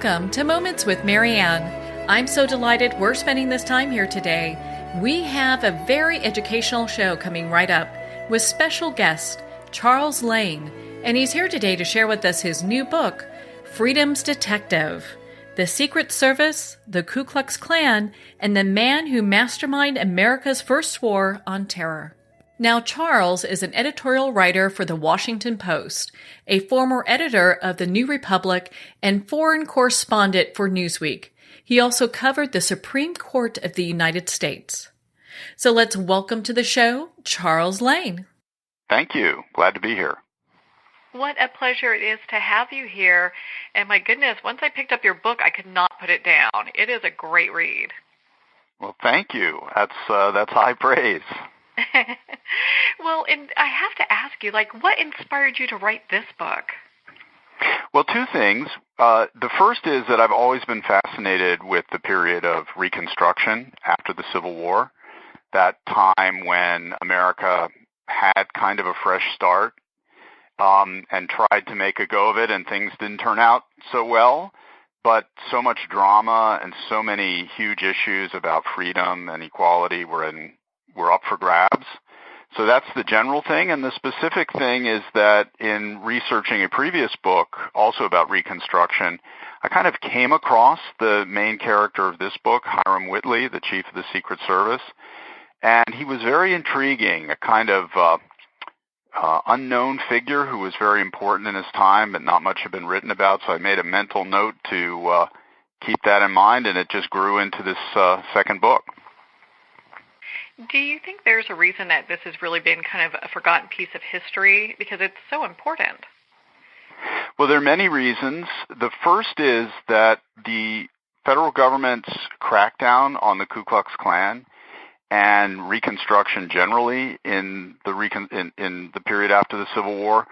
Welcome to Moments with Marianne. I'm so delighted we're spending this time here today. We have a very educational show coming right up with special guest Charles Lane, and he's here today to share with us his new book, Freedom's Detective: The Secret Service, the Ku Klux Klan, and the Man Who Masterminded America's First War on Terror. Now, Charles is an editorial writer for The Washington Post, a former editor of The New Republic, and foreign correspondent for Newsweek. He also covered the Supreme Court of the United States. So let's welcome to the show, Charles Lane. Thank you. Glad to be here. What a pleasure it is to have you here. And my goodness, once I picked up your book, I could not put it down. It is a great read. Well, thank you. That's high praise. Well, and I have to ask you, what inspired you to write this book? Well, two things. The first is that I've always been fascinated with the period of Reconstruction after the Civil War, that time when America had kind of a fresh start and tried to make a go of it, and things didn't turn out so well. But so much drama and so many huge issues about freedom and equality were up for grabs. So that's the general thing. And the specific thing is that in researching a previous book, also about Reconstruction, I kind of came across the main character of this book, Hyrum Whitley, the chief of the Secret Service. And he was very intriguing, a kind of unknown figure who was very important in his time, but not much had been written about. So I made a mental note to keep that in mind, and it just grew into this second book. Do you think there's a reason that this has really been kind of a forgotten piece of history, because it's so important? Well, there are many reasons. The first is that the federal government's crackdown on the Ku Klux Klan and Reconstruction generally in the period after the Civil War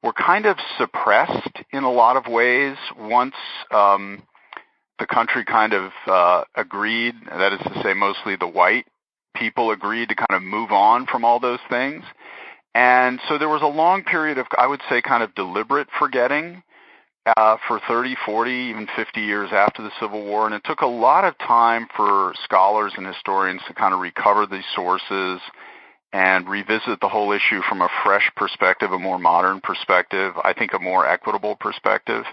were kind of suppressed in a lot of ways once the country kind of agreed, that is to say mostly the white people agreed to kind of move on from all those things. And so there was a long period of, I would say, kind of deliberate forgetting for 30, 40, even 50 years after the Civil War. And it took a lot of time for scholars and historians to kind of recover these sources and revisit the whole issue from a fresh perspective, a more modern perspective, I think a more equitable perspective.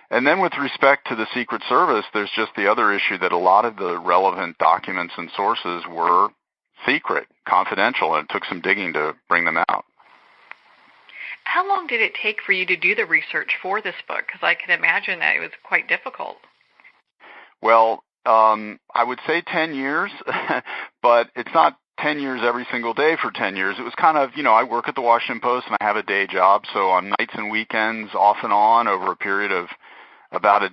And then with respect to the Secret Service, there's just the other issue that a lot of the relevant documents and sources were secret, confidential, and it took some digging to bring them out. How long did it take for you to do the research for this book? Because I can imagine that it was quite difficult. Well, I would say 10 years, but it's not 10 years every single day for 10 years. It was kind of, I work at the Washington Post and I have a day job, so on nights and weekends, off and on, over a period of about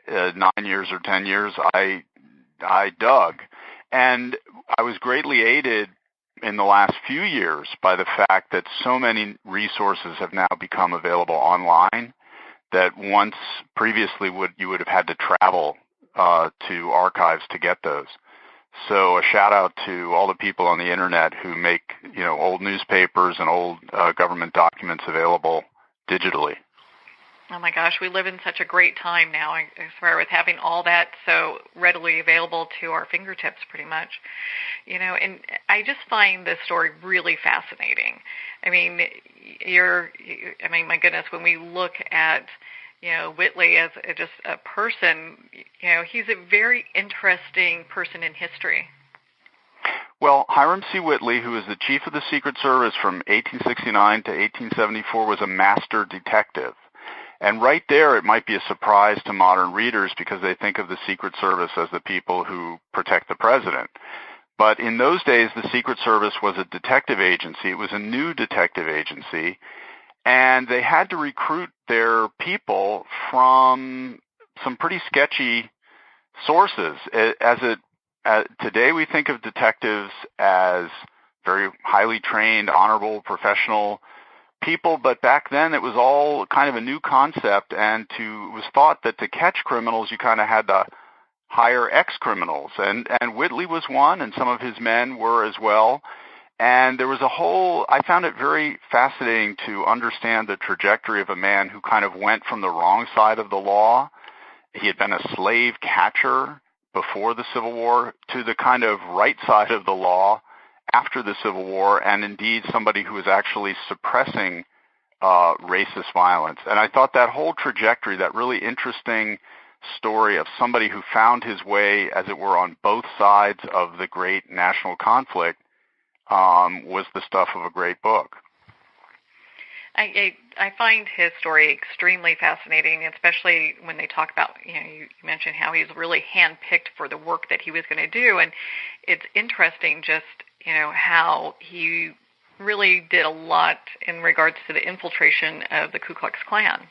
9 years or 10 years, I dug. And I was greatly aided in the last few years by the fact that so many resources have now become available online that once previously you would have had to travel to archives to get those. So a shout out to all the people on the internet who make, old newspapers and old government documents available digitally. Oh my gosh, we live in such a great time now, I swear, with having all that so readily available to our fingertips pretty much. And I just find this story really fascinating. I mean, my goodness, when we look at, Whitley as just a person, he's a very interesting person in history. Well, Hyrum C. Whitley, who was the chief of the Secret Service from 1869 to 1874, was a master detective. And right there, it might be a surprise to modern readers because they think of the Secret Service as the people who protect the president. But in those days, the Secret Service was a detective agency. It was a new detective agency, and they had to recruit their people from some pretty sketchy sources. Today, we think of detectives as very highly trained, honorable, professional people, but back then it was all kind of a new concept, and it was thought that to catch criminals you kind of had to hire ex-criminals, and Whitley was one, and some of his men were as well. And there was I found it very fascinating to understand the trajectory of a man who kind of went from the wrong side of the law He had been a slave catcher before the Civil War to the kind of right side of the law after the Civil War, and indeed somebody who was actually suppressing racist violence. And I thought that whole trajectory, that really interesting story of somebody who found his way, as it were, on both sides of the great national conflict, was the stuff of a great book. I find his story extremely fascinating, especially when they talk about, you mentioned how he was really handpicked for the work that he was going to do. And it's interesting just, how he really did a lot in regards to the infiltration of the Ku Klux Klan.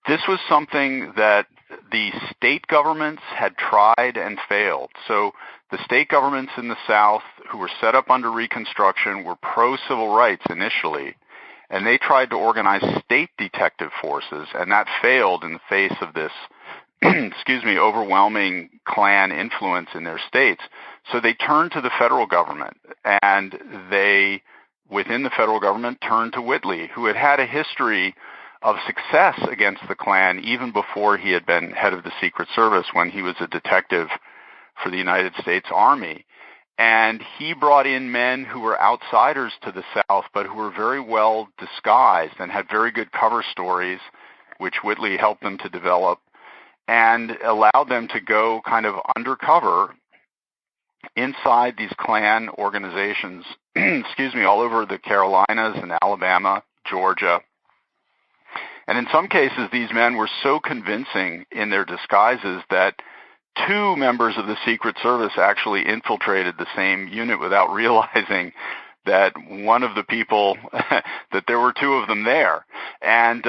This was something that the state governments had tried and failed. So the state governments in the South, who were set up under Reconstruction, were pro-civil rights initially, and they tried to organize state detective forces, and that failed in the face of this overwhelming Klan influence in their states. So they turned to the federal government, and they, within the federal government, turned to Whitley, who had a history of success against the Klan even before he had been head of the Secret Service, when he was a detective for the United States Army. And he brought in men who were outsiders to the South, but who were very well disguised and had very good cover stories, which Whitley helped them to develop, and allowed them to go kind of undercover inside these Klan organizations, all over the Carolinas and Alabama, Georgia. And in some cases, these men were so convincing in their disguises that 2 members of the Secret Service actually infiltrated the same unit without realizing that one of the people, that there were 2 of them there. And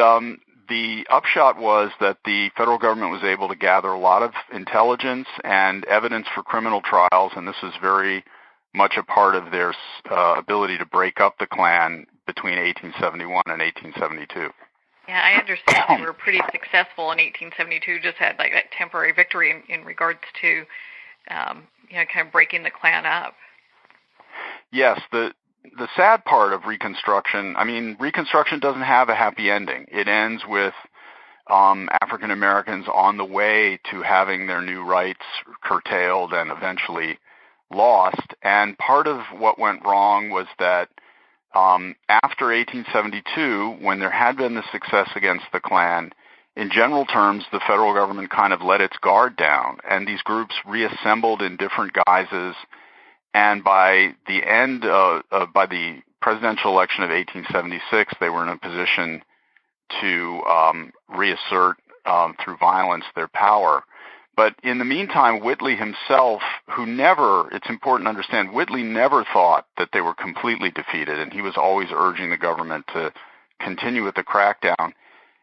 the upshot was that the federal government was able to gather a lot of intelligence and evidence for criminal trials, and this was very much a part of their ability to break up the Klan between 1871 and 1872. Yeah, I understand they were pretty successful in 1872, just had like that temporary victory in regards to, kind of breaking the Klan up. Yes, the sad part of Reconstruction, Reconstruction doesn't have a happy ending. It ends with African Americans on the way to having their new rights curtailed and eventually lost. And part of what went wrong was that after 1872, when there had been the success against the Klan, in general terms, the federal government kind of let its guard down, and these groups reassembled in different guises. And by the end, by the presidential election of 1876, they were in a position to reassert through violence their power. But in the meantime, Whitley himself, it's important to understand, Whitley never thought that they were completely defeated, and he was always urging the government to continue with the crackdown.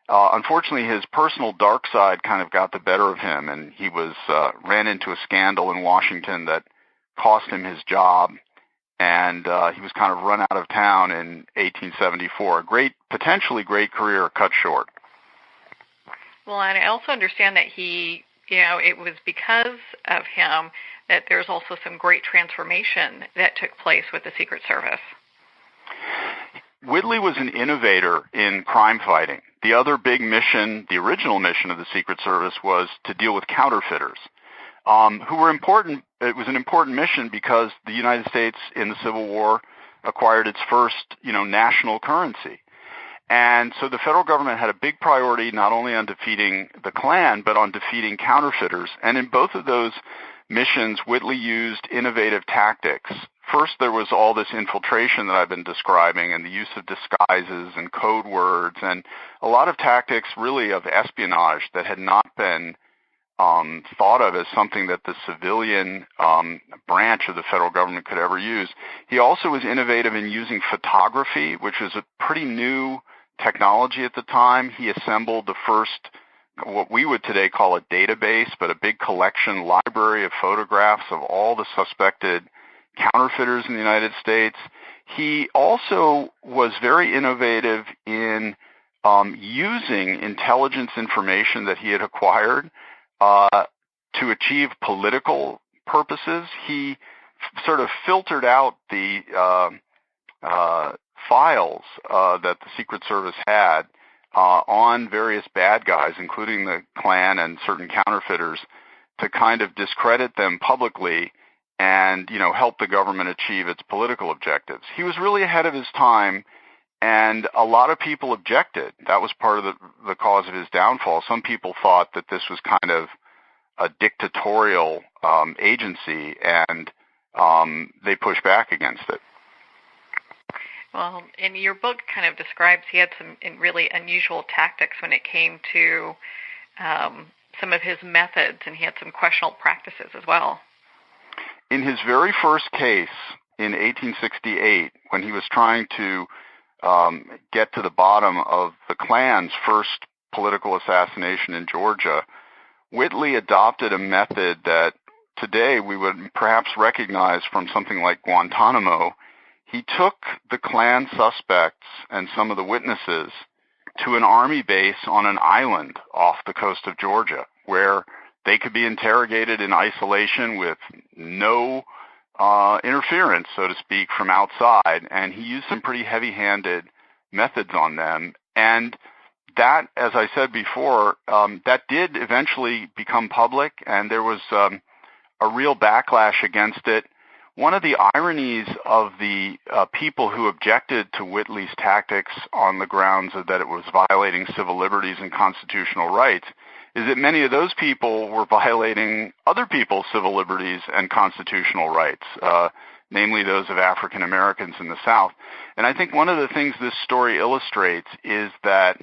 Unfortunately, his personal dark side kind of got the better of him, and he ran into a scandal in Washington that cost him his job, and he was kind of run out of town in 1874. A potentially great career cut short. Well, and I also understand that it was because of him that there's also some great transformation that took place with the Secret Service. Whitley was an innovator in crime fighting. The other big mission, the original mission of the Secret Service, was to deal with counterfeiters, who were important. It was an important mission because the United States in the Civil War acquired its first, national currency. And so the federal government had a big priority not only on defeating the Klan, but on defeating counterfeiters. And in both of those missions, Whitley used innovative tactics. First, there was all this infiltration that I've been describing, and the use of disguises and code words, and a lot of tactics really of espionage that had not been thought of as something that the civilian branch of the federal government could ever use. He also was innovative in using photography, which was a pretty new technology at the time. He assembled the first, what we would today call a database, but a big collection library of photographs of all the suspected counterfeiters in the United States. He also was very innovative in using intelligence information that he had acquired to achieve political purposes. He sort of filtered out the files that the Secret Service had on various bad guys, including the Klan and certain counterfeiters, to kind of discredit them publicly and, help the government achieve its political objectives. He was really ahead of his time, and a lot of people objected. That was part of the cause of his downfall. Some people thought that this was kind of a dictatorial agency, and they pushed back against it. Well, in your book kind of describes he had some really unusual tactics when it came to some of his methods, and he had some questionable practices as well. In his very first case in 1868, when he was trying to get to the bottom of the Klan's first political assassination in Georgia, Whitley adopted a method that today we would perhaps recognize from something like Guantanamo. He took the Klan suspects and some of the witnesses to an army base on an island off the coast of Georgia, where they could be interrogated in isolation with no interference, so to speak, from outside. And he used some pretty heavy-handed methods on them. And that, as I said before, that did eventually become public, and there was a real backlash against it. One of the ironies of the people who objected to Whitley's tactics on the grounds that it was violating civil liberties and constitutional rights is that many of those people were violating other people's civil liberties and constitutional rights, namely those of African Americans in the South. And I think one of the things this story illustrates is that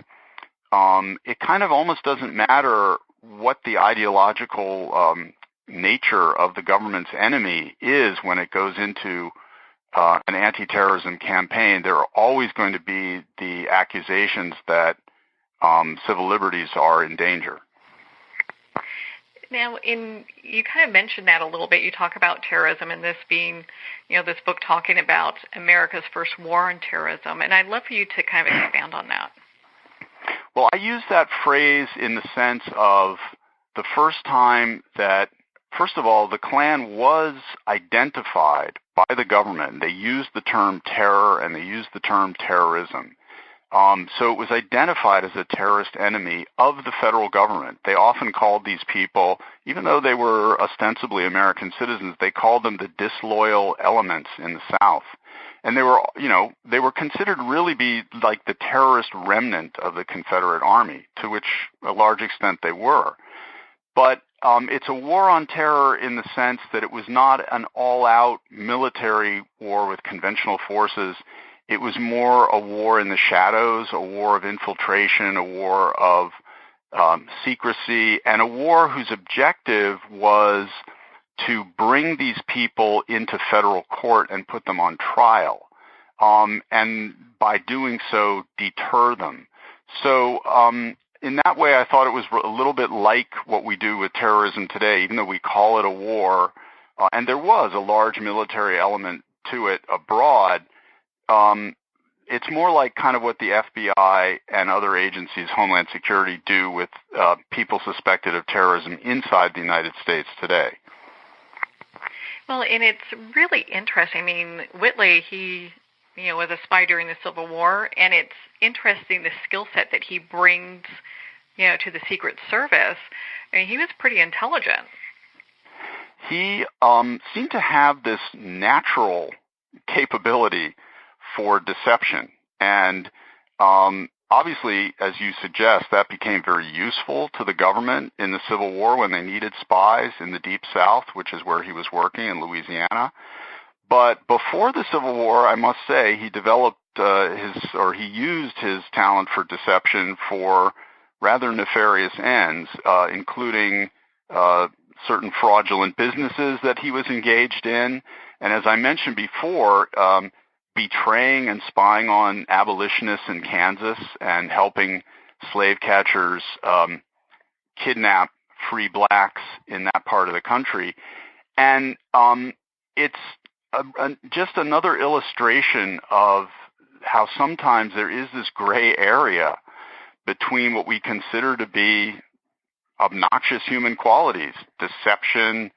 it kind of almost doesn't matter what the ideological nature of the government's enemy is when it goes into an anti-terrorism campaign. There are always going to be the accusations that civil liberties are in danger. Now, you kind of mentioned that a little bit. You talk about terrorism and this being, this book talking about America's first war on terrorism, and I'd love for you to kind of expand on that. Well, I use that phrase in the sense of the first time that, first of all, the Klan was identified by the government. They used the term terror and they used the term terrorism. So it was identified as a terrorist enemy of the federal government. They often called these people, even though they were ostensibly American citizens, they called them the disloyal elements in the South. And they were considered really be like the terrorist remnant of the Confederate Army, to which a large extent they were. But it's a war on terror in the sense that it was not an all-out military war with conventional forces. It was more a war in the shadows, a war of infiltration, a war of secrecy, and a war whose objective was to bring these people into federal court and put them on trial, and by doing so, deter them. So in that way, I thought it was a little bit like what we do with terrorism today, even though we call it a war, and there was a large military element to it abroad. It's more like kind of what the FBI and other agencies, Homeland Security, do with people suspected of terrorism inside the United States today. Well, and it's really interesting. I mean, Whitley, he was a spy during the Civil War, and it's interesting the skill set that he brings, to the Secret Service. I mean, he was pretty intelligent. He seemed to have this natural capability for deception, and obviously, as you suggest, that became very useful to the government in the Civil War when they needed spies in the Deep South, which is where he was working in Louisiana. But before the Civil War, I must say, he developed he used his talent for deception for rather nefarious ends, including certain fraudulent businesses that he was engaged in. And as I mentioned before, betraying and spying on abolitionists in Kansas and helping slave catchers kidnap free blacks in that part of the country. And it's just another illustration of how sometimes there is this gray area between what we consider to be obnoxious human qualities, deception,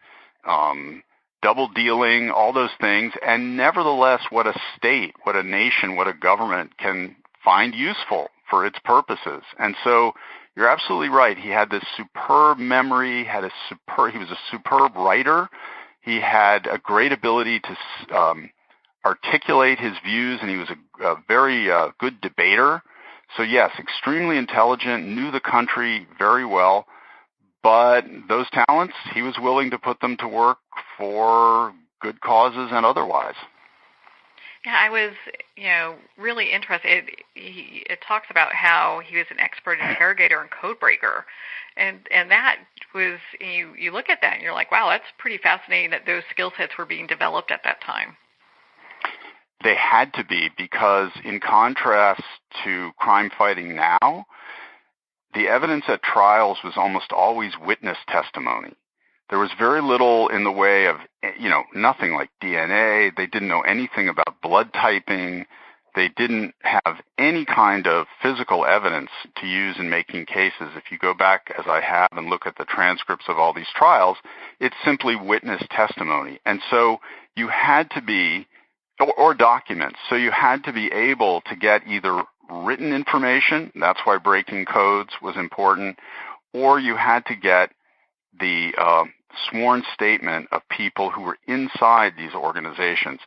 double dealing, all those things, and nevertheless what a state, what a nation, what a government can find useful for its purposes. And so you're absolutely right. He had this superb memory, he was a superb writer. He had a great ability to articulate his views, and he was a very good debater. So yes, extremely intelligent, knew the country very well, but those talents, he was willing to put them to work for good causes and otherwise. Yeah, I was, really interested. It talks about how he was an expert interrogator and codebreaker, and that was, you look at that and you're like, wow, that's pretty fascinating that those skill sets were being developed at that time. They had to be, because in contrast to crime fighting now, the evidence at trials was almost always witness testimony. There was very little in the way of, nothing like DNA. They didn't know anything about blood typing. They didn't have any kind of physical evidence to use in making cases. If you go back, as I have, and look at the transcripts of all these trials, it's simply witness testimony. And so you had to be, or documents, so you had to be able to get either written information, that's why breaking codes was important, or you had to get the sworn statement of people who were inside these organizations.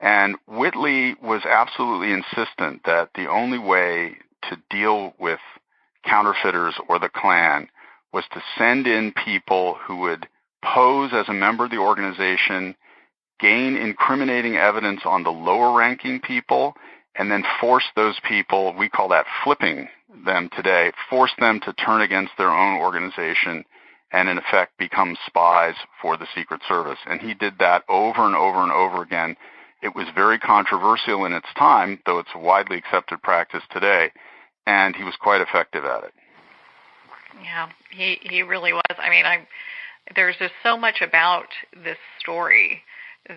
And Whitley was absolutely insistent that the only way to deal with counterfeiters or the Klan was to send in people who would pose as a member of the organization, gain incriminating evidence on the lower-ranking people, and then force those people, we call that flipping them today, force them to turn against their own organization and in effect become spies for the Secret Service. And he did that over and over and over again. It was very controversial in its time, though it's a widely accepted practice today, and he was quite effective at it. Yeah, he really was. I mean, there's just so much about this story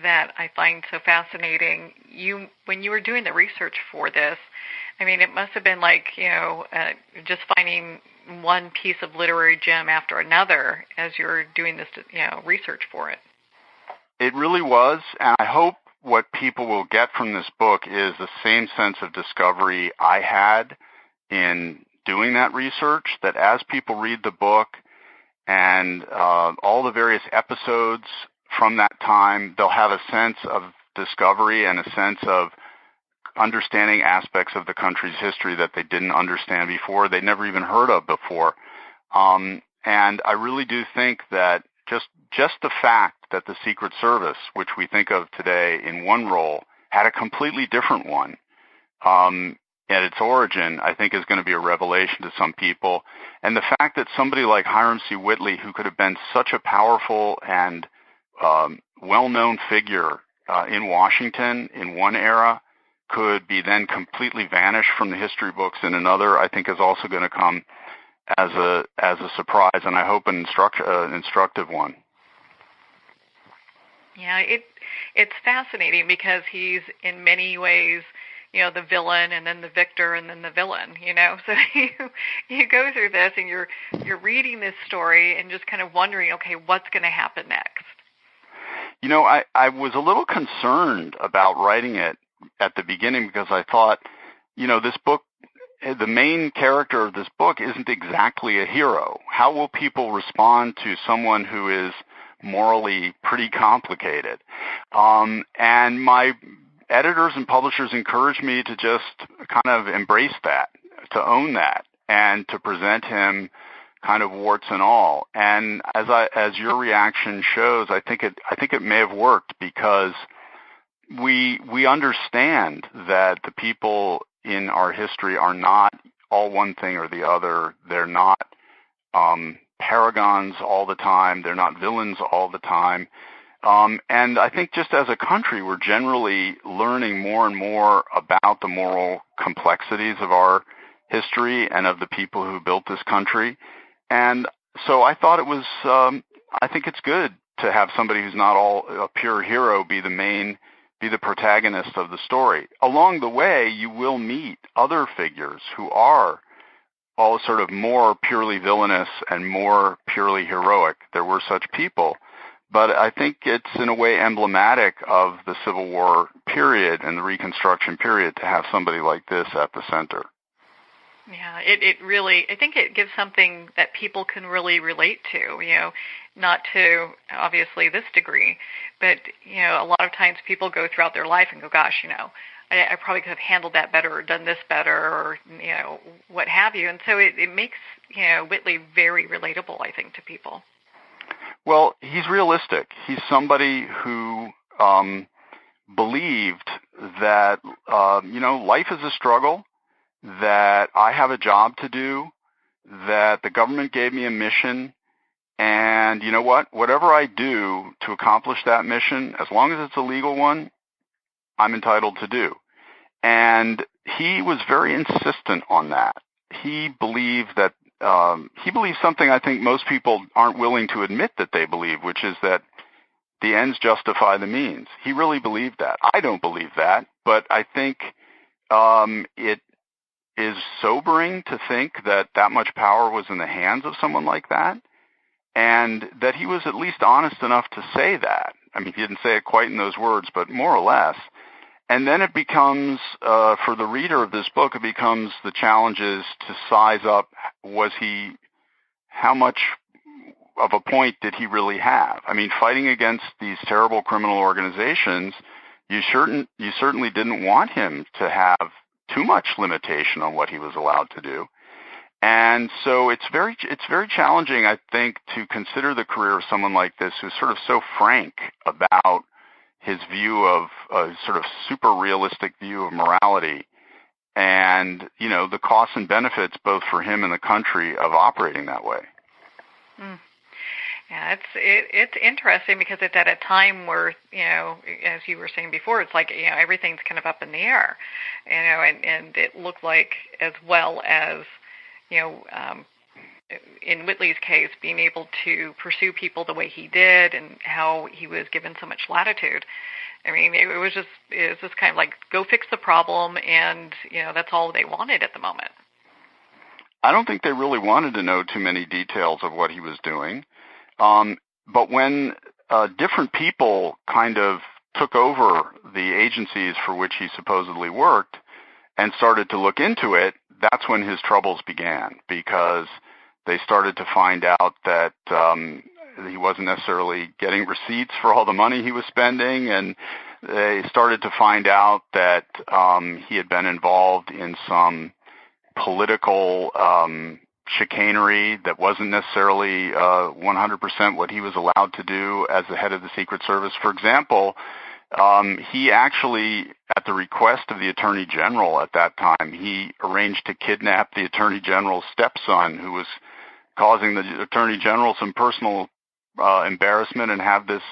that I find so fascinating. When you were doing the research for this, I mean, it must have been like, just finding one piece of literary gem after another as you're doing this, research for it. It really was, and I hope what people will get from this book is the same sense of discovery I had in doing that research, that as people read the book and all the various episodes from that time, they'll have a sense of discovery and a sense of understanding aspects of the country's history that they didn't understand before, they'd never even heard of before. And I really do think that just the fact that the Secret Service, which we think of today in one role, had a completely different one at its origin, I think is going to be a revelation to some people. And the fact that somebody like Hyrum C. Whitley, who could have been such a powerful and well-known figure in Washington in one era, could be then completely vanished from the history books in another, I think is also going to come as a surprise, and I hope an instructive one. Yeah, it's fascinating because he's in many ways, the villain and then the victor and then the villain, So you go through this and you're reading this story and just kind of wondering, okay, what's going to happen next? I was a little concerned about writing it at the beginning because I thought, this book, the main character of this book isn't exactly a hero. How will people respond to someone who is morally pretty complicated? And my editors and publishers encouraged me to just kind of embrace that, to own that, and to present him kind of warts and all. And as your reaction shows, I think it may have worked because we understand that the people in our history are not all one thing or the other. They're not paragons all the time. They're not villains all the time. And I think just as a country, we're generally learning more and more about the moral complexities of our history and of the people who built this country. And so I thought I think it's good to have somebody who's not all a pure hero be the protagonist of the story. Along the way, you will meet other figures who are all sort of more purely villainous and more purely heroic. There were such people. But I think it's in a way emblematic of the Civil War period and the Reconstruction period to have somebody like this at the center. Yeah, it really, I think it gives something that people can really relate to, not to obviously this degree, but, a lot of times people go throughout their life and go, gosh, I probably could have handled that better or done this better or, what have you. And so it makes, Whitley very relatable, I think, to people. Well, he's realistic. He's somebody who believed that, life is a struggle, that I have a job to do, that the government gave me a mission, and you know what? Whatever I do to accomplish that mission, as long as it's a legal one, I'm entitled to do. And he was very insistent on that. He believed that he believed something I think most people aren't willing to admit that they believe, which is that the ends justify the means. He really believed that. I don't believe that, but I think it is sobering to think that that much power was in the hands of someone like that, and that he was at least honest enough to say that. I mean, he didn't say it quite in those words, but more or less. And then it becomes, for the reader of this book, it becomes the challenge is to size up, how much of a point did he really have? I mean, fighting against these terrible criminal organizations, you certainly didn't want him to have too much limitation on what he was allowed to do. And so it's very challenging, I think, to consider the career of someone like this who's sort of so frank about his view of a sort of super realistic view of morality and, the costs and benefits both for him and the country of operating that way. Mm. Yeah, it's interesting because it's at a time where, as you were saying before, it's like, everything's kind of up in the air, and it looked like, as well as, in Whitley's case, being able to pursue people the way he did and how he was given so much latitude. I mean, it was just kind of like, go fix the problem, and, that's all they wanted at the moment. I don't think they really wanted to know too many details of what he was doing. But when different people kind of took over the agencies for which he supposedly worked and started to look into it, that's when his troubles began, because they started to find out that he wasn't necessarily getting receipts for all the money he was spending, and they started to find out that he had been involved in some political chicanery that wasn't necessarily 100% what he was allowed to do as the head of the Secret Service. For example, he actually, at the request of the Attorney General at that time, he arranged to kidnap the Attorney General's stepson, who was causing the Attorney General some personal embarrassment, and have this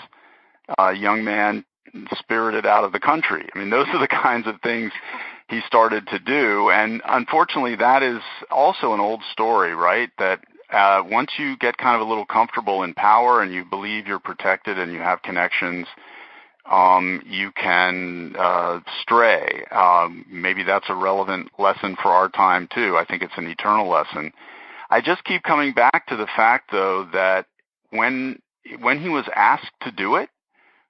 young man spirited out of the country. I mean, those are the kinds of things he started to do. And unfortunately, that is also an old story, right? That once you get kind of a little comfortable in power and you believe you're protected and you have connections, you can stray. Maybe that's a relevant lesson for our time, too. I think it's an eternal lesson. I just keep coming back to the fact, though, that when he was asked to do it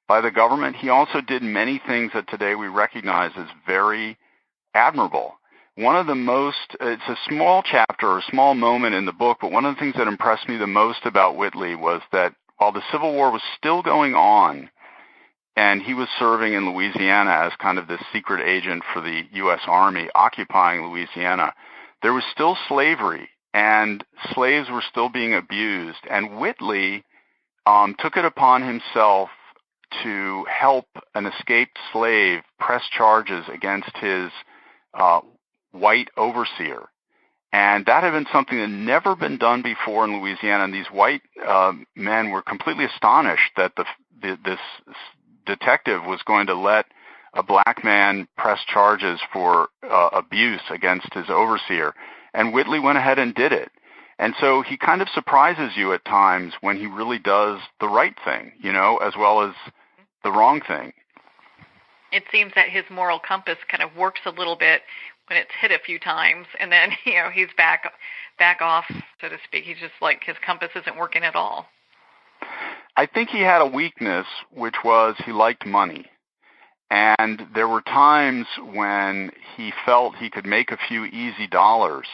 by the government, he also did many things that today we recognize as very admirable. One of the most, it's a small chapter or a small moment in the book, but one of the things that impressed me the most about Whitley was that while the Civil War was still going on, and he was serving in Louisiana as kind of this secret agent for the U.S. Army occupying Louisiana, there was still slavery, and slaves were still being abused. And Whitley took it upon himself to help an escaped slave press charges against his white overseer. And that had been something that had never been done before in Louisiana. And these white men were completely astonished that this detective was going to let a black man press charges for abuse against his overseer. And Whitley went ahead and did it. And so he kind of surprises you at times when he really does the right thing, as well as the wrong thing. It seems that his moral compass kind of works a little bit when it's hit a few times, and then, he's back off, so to speak. He's just like, his compass isn't working at all. I think he had a weakness, which was he liked money. And there were times when he felt he could make a few easy dollars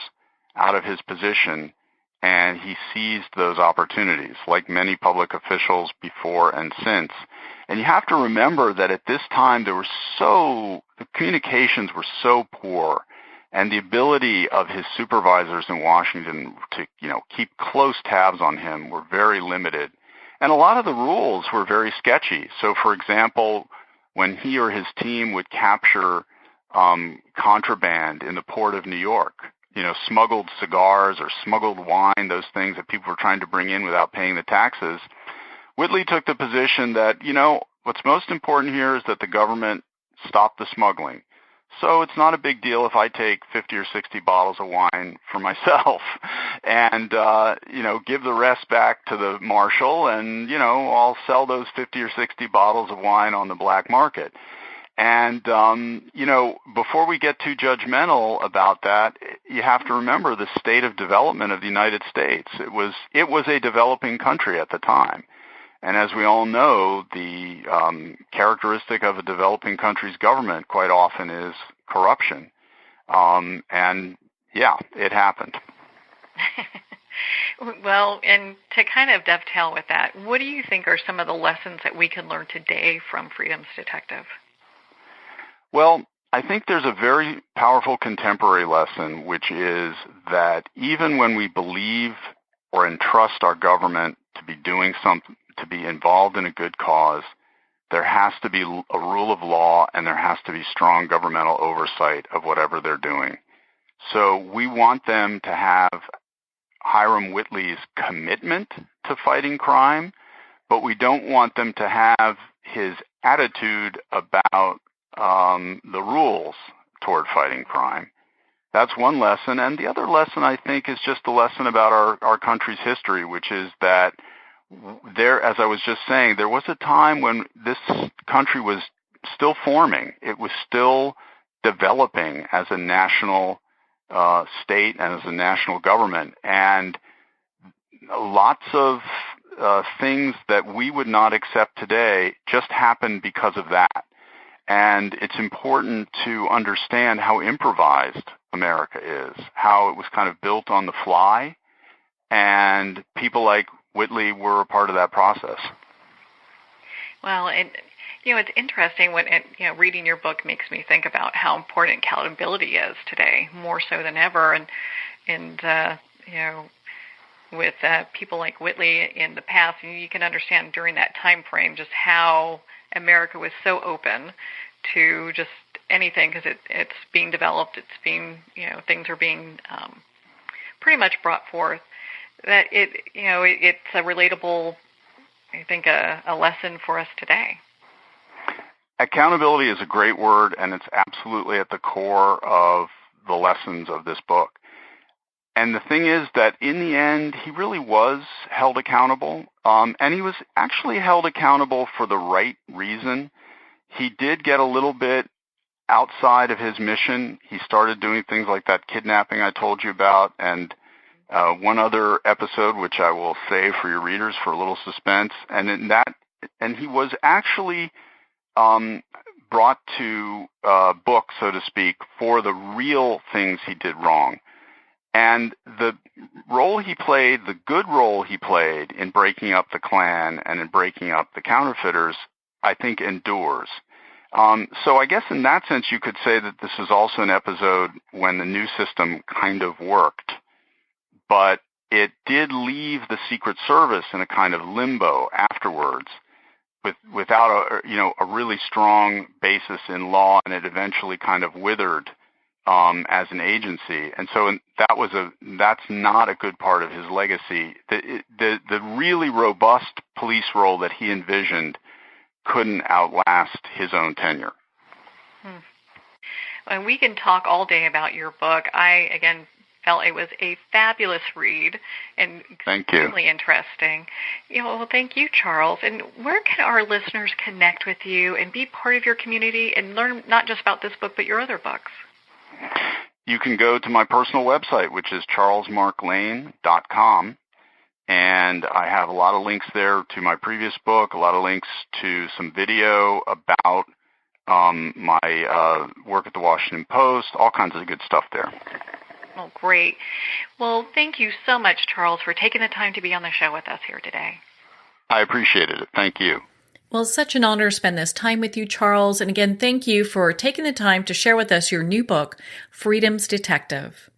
out of his position, and he seized those opportunities, like many public officials before and since. And you have to remember that at this time the communications were so poor, and the ability of his supervisors in Washington to, keep close tabs on him were very limited. And a lot of the rules were very sketchy. So, for example, when he or his team would capture contraband in the port of New York, smuggled cigars or smuggled wine, those things that people were trying to bring in without paying the taxes, Whitley took the position that, what's most important here is that the government stop the smuggling. So it's not a big deal if I take 50 or 60 bottles of wine for myself and, give the rest back to the marshal and, I'll sell those 50 or 60 bottles of wine on the black market. And, before we get too judgmental about that, you have to remember the state of development of the United States. It was a developing country at the time. And as we all know, the characteristic of a developing country's government quite often is corruption. It happened. Well, and to kind of dovetail with that, what do you think are some of the lessons that we can learn today from Freedom's Detective? Well, I think there's a very powerful contemporary lesson, which is that even when we believe or entrust our government to be doing something, to be involved in a good cause, there has to be a rule of law and there has to be strong governmental oversight of whatever they're doing. So we want them to have Hyrum Whitley's commitment to fighting crime, but we don't want them to have his attitude about the rules toward fighting crime. That's one lesson. And the other lesson, I think, is just a lesson about our country's history, which is that there, as I was just saying, there was a time when this country was still forming. It was still developing as a national state and as a national government. And lots of things that we would not accept today just happened because of that. And it's important to understand how improvised America is, how it was kind of built on the fly, and people like Whitley were a part of that process. Well, and it's interesting when reading your book makes me think about how important accountability is today, more so than ever, and with people like Whitley in the past, you can understand during that time frame just how America was so open to just anything because it's being developed, it's being, things are being pretty much brought forth. That it's a relatable, I think, a lesson for us today. Accountability is a great word, and it's absolutely at the core of the lessons of this book. And the thing is that in the end, he really was held accountable, and he was actually held accountable for the right reason. He did get a little bit outside of his mission. He started doing things like that kidnapping I told you about, and one other episode, which I will save for your readers for a little suspense. And he was actually brought to book, so to speak, for the real things he did wrong. And the role he played, the good role he played in breaking up the Klan and in breaking up the counterfeiters, I think endures. So I guess in that sense you could say that this is also an episode when the new system kind of worked. But it did leave the Secret Service in a kind of limbo afterwards without a really strong basis in law, and it eventually kind of withered as an agency. And so that's not a good part of his legacy. The really robust police role that he envisioned couldn't outlast his own tenure. And we can talk all day about your book. I, again, felt it was a fabulous read and extremely interesting. Well, thank you, Charles. And where can our listeners connect with you and be part of your community and learn not just about this book, but your other books? You can go to my personal website, which is charlesmarklane.com, and I have a lot of links there to my previous book, a lot of links to some video about my work at the Washington Post, all kinds of good stuff there. Well, great. Well, thank you so much, Charles, for taking the time to be on the show with us here today. I appreciated it. Thank you. Well, it's such an honor to spend this time with you, Charles. And again, thank you for taking the time to share with us your new book, Freedom's Detective.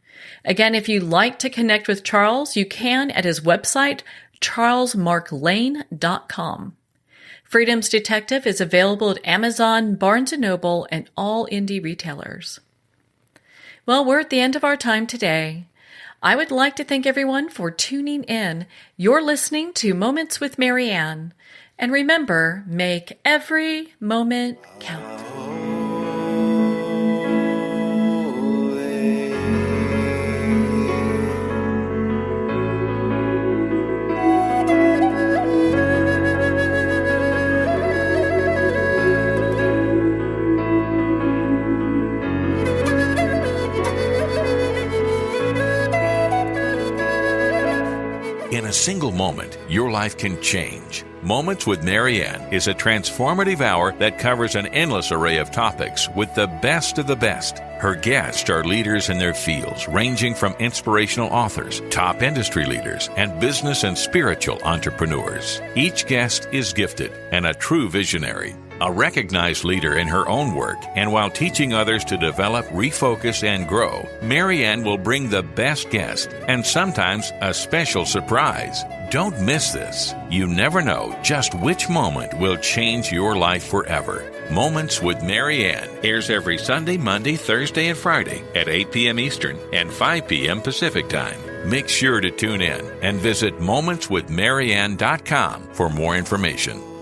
Again, if you'd like to connect with Charles, you can at his website, charlesmarklane.com. Freedom's Detective is available at Amazon, Barnes & Noble, and all indie retailers. Well, we're at the end of our time today. I would like to thank everyone for tuning in. You're listening to Moments with Marianne. And remember, make every moment count. In a single moment, your life can change. Moments with Marianne is a transformative hour that covers an endless array of topics with the best of the best. Her guests are leaders in their fields, ranging from inspirational authors, top industry leaders, and business and spiritual entrepreneurs. Each guest is gifted and a true visionary, a recognized leader in her own work, and while teaching others to develop, refocus, and grow, Marianne will bring the best guest and sometimes a special surprise. Don't miss this. You never know just which moment will change your life forever. Moments with Marianne airs every Sunday, Monday, Thursday, and Friday at 8 p.m. Eastern and 5 p.m. Pacific Time. Make sure to tune in and visit momentswithmarianne.com for more information.